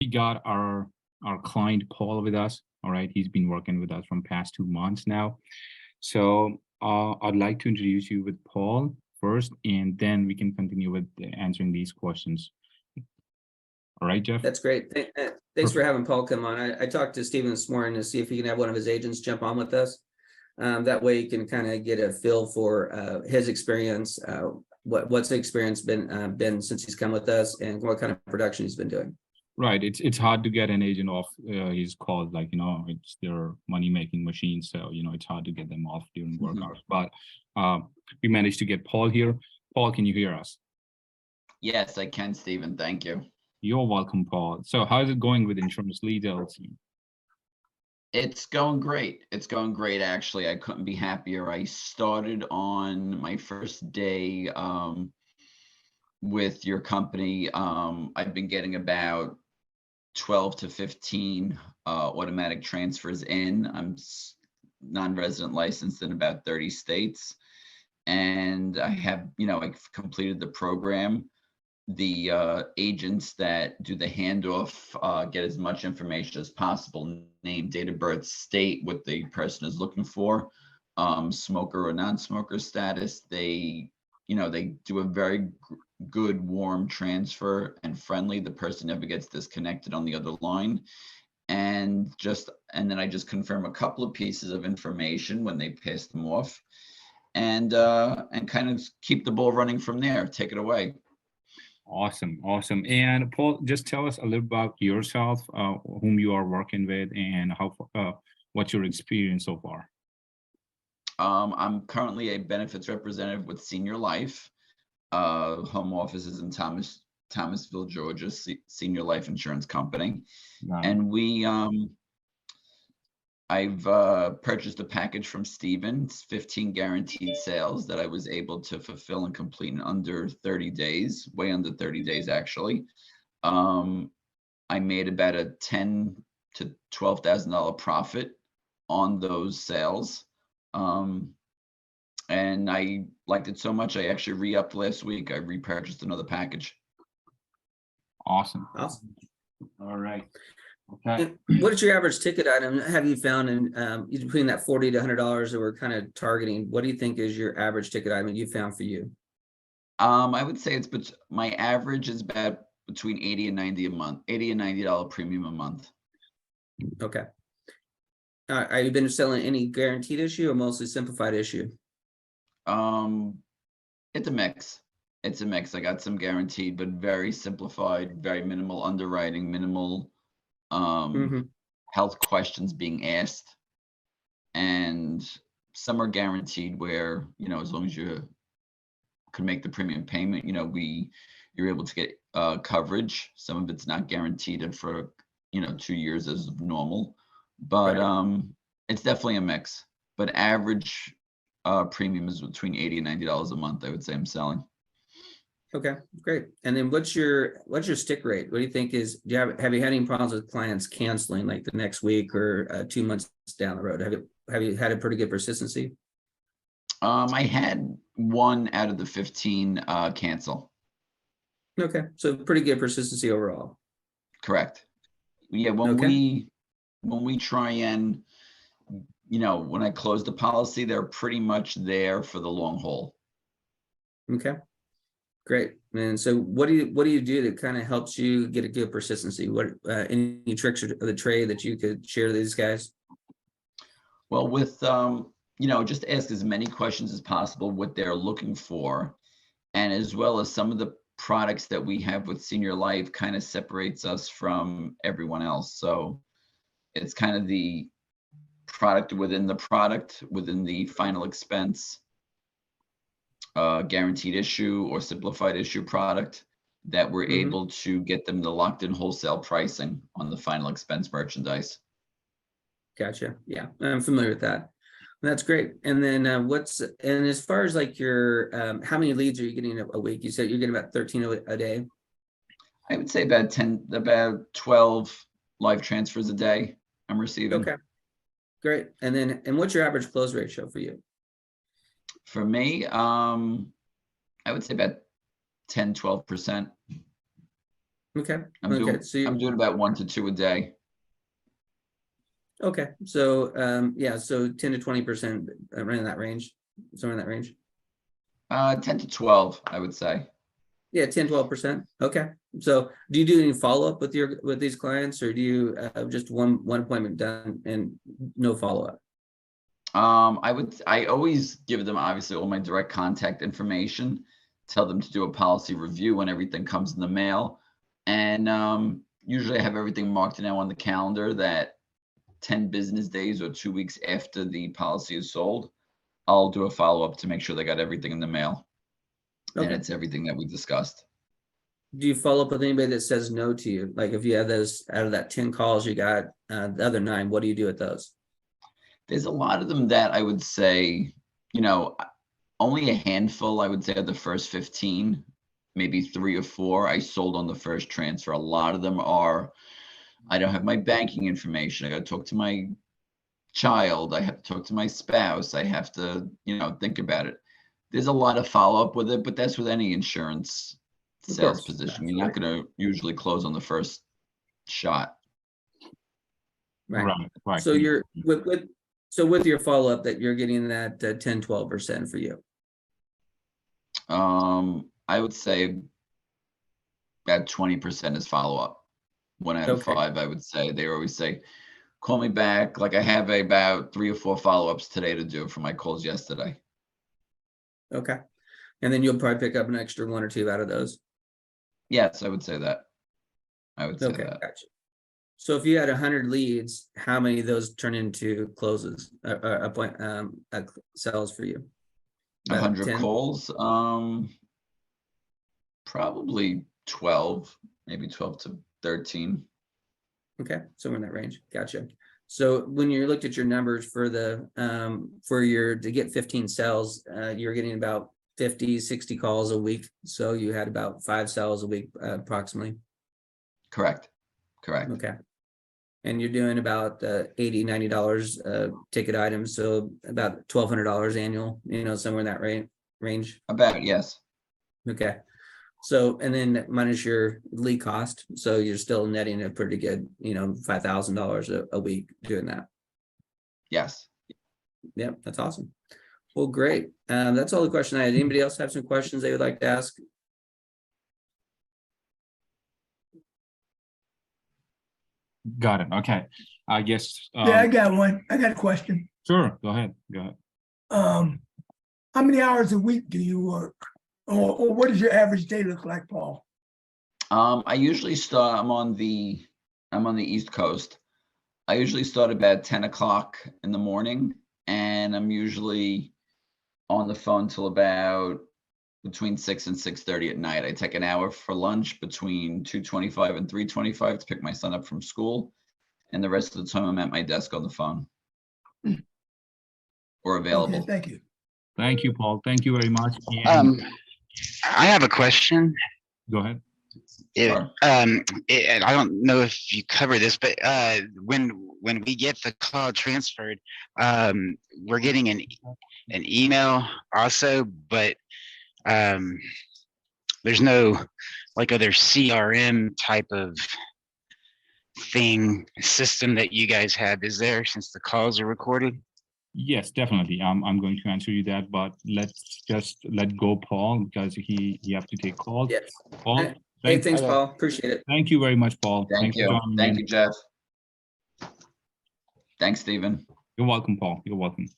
we got our client Paul with us. All right, he's been working with us from past 2 months now. So I'd like to introduce you with Paul first, and then we can continue with answering these questions. All right, Jeff? That's great. Thanks for having Paul come on. I talked to Steven this morning to see if he can have one of his agents jump on with us. That way you can kind of get a feel for his experience, what's the experience been since he's come with us, and what kind of production he's been doing. Right. It's hard to get an agent off his calls, like, it's their money-making machine. So, it's hard to get them off during work hours. But we managed to get Paul here. Paul, can you hear us? Yes, I can, Stephen. Thank you. You're welcome, Paul. So how's it going with Insurance Leads LLC? It's going great. It's going great, actually. I couldn't be happier. I started on my first day with your company. I've been getting about 12 to 15 automatic transfers in. I'm non-resident licensed in about 30 states. And I have, I've completed the program. The agents that do the handoff get as much information as possible: name, date of birth, state, what the person is looking for, smoker or non-smoker status. They do a very good, warm transfer and friendly. The person never gets disconnected on the other line. And then I just confirm a couple of pieces of information when they pass them off, and kind of keep the ball running from there. Take it away. Awesome. And Paul, just tell us a little about yourself, whom you are working with, and what's your experience so far. I'm currently a benefits representative with Senior Life. Home office is in Thomasville, Georgia, Senior Life Insurance Company. Nice. And I've purchased a package from Steven, 15 guaranteed sales that I was able to fulfill and complete in under 30 days, way under 30 days, actually. I made about a $10,000 to $12,000 profit on those sales. And I liked it so much, I actually re-upped last week. I repurchased another package. Awesome. All right. Okay. What is your average ticket item have you found in between that $40 to $100 that we're kind of targeting? What do you think is your average ticket item you found for you? I would say my average is about between 80 and 90 a month, $80 and $90 premium a month. Okay. Have you been selling any guaranteed issue or mostly simplified issue? It's a mix. I got some guaranteed, but very simplified, very minimal underwriting, minimal health questions being asked, and some are guaranteed where, as long as you can make the premium payment, you're able to get coverage. Some of it's not guaranteed for 2 years as normal, but right. It's definitely a mix. But average premium is between $80 and $90 a month, I would say I'm selling. Okay, great. And then what's your stick rate? What do you think have you had any problems with clients canceling like the next week or 2 months down the road? Have you had a pretty good persistency? I had 1 out of the 15 cancel. Okay, so pretty good persistency overall. Correct. Yeah, when we try and, when I close the policy, they're pretty much there for the long haul. Okay. Great. And so what do you do that kind of helps you get a good persistency? What any tricks of the trade that you could share to these guys? Well, with just ask as many questions as possible, what they're looking for, and as well as some of the products that we have with Senior Life kind of separates us from everyone else. So it's kind of the product within the final expense guaranteed issue or simplified issue product that we're able to get them the locked in wholesale pricing on the final expense merchandise. Gotcha. Yeah, I'm familiar with that. That's great. And then and as far as like your, how many leads are you getting a week? You said you're getting about 13 a day. I would say about 12 live transfers a day I'm receiving. Okay, great. And what's your average close ratio for you? For me, I would say about 10-12%. Okay, I'm okay, doing, so I'm doing about 1 to 2 a day. okay, so, yeah, so 10 to 20%, around that range, somewhere in that range. 10 to 12, I would say. Yeah, 10-12%. Okay. So do you do any follow-up with these clients, or do you just one appointment done and no follow-up? I always give them obviously all my direct contact information, tell them to do a policy review when everything comes in the mail. And usually I have everything marked now on the calendar that 10 business days or 2 weeks after the policy is sold, I'll do a follow-up to make sure they got everything in the mail. And Okay. it's everything that we discussed. Do you follow up with anybody that says no to you? Like if you have those out of that 10 calls you got, the other 9, what do you do with those? There's a lot of them that I would say, only a handful, I would say, of the first 15, maybe 3 or 4 I sold on the first transfer. A lot of them are, I don't have my banking information. I got to talk to my child. I have to talk to my spouse. I have to, think about it. There's a lot of follow-up with it, but that's with any insurance sales position. You're not going to usually close on the first shot. Right. Right. So you're with your follow-up that you're getting that 10-12% for you. I would say about 20% is follow-up. 1 out of Okay. 5, I would say. They always say, call me back. Like I have about 3 or 4 follow-ups today to do from my calls yesterday. Okay. And then you'll probably pick up an extra 1 or 2 out of those. Yes, I would say that. I would say Okay, that. gotcha. So if you had 100 leads, how many of those turn into closes, sales for you? About 100 10? calls, probably 12, maybe 12 to 13. Okay, somewhere in that range. Gotcha. So when you looked at your numbers for the to get 15 sales, you're getting about 50, 60 calls a week. So you had about 5 sales a week, approximately. Correct. Okay. And you're doing about $80, $90 ticket items, so about $1,200 annual, somewhere in that range. About, yes. Okay. So, and then minus your lead cost, so you're still netting a pretty good, $5,000 a week doing that. Yes. Yep, that's awesome. Well, great. That's all the question I had. Anybody else have some questions they would like to ask? Got it. Okay. I guess. Yeah, I got one. I got a question. Sure. Go ahead. How many hours a week do you work? Or what does your average day look like, Paul? I usually start, I'm on the East Coast. I usually start about 10 o'clock in the morning, and I'm usually on the phone till about between 6 and 6:30 at night. I take an hour for lunch between 2:25 and 3:25 to pick my son up from school. And the rest of the time I'm at my desk on the phone or available. Okay, thank you. Thank you, Paul. Thank you very much. I have a question. Go ahead. Sure. And I don't know if you cover this, but when we get the call transferred, we're getting an email also, but there's no like other CRM type of system that you guys have, is there, since the calls are recorded? Yes, definitely. I'm going to answer you that, but let's just let go Paul, because he have to take calls. Yes. Paul, Hey, thanks, Paul. Appreciate it. thank you very much, Paul. Thank For you. joining Thank me. you, Jeff. Thanks, Stephen. You're welcome, Paul. You're welcome.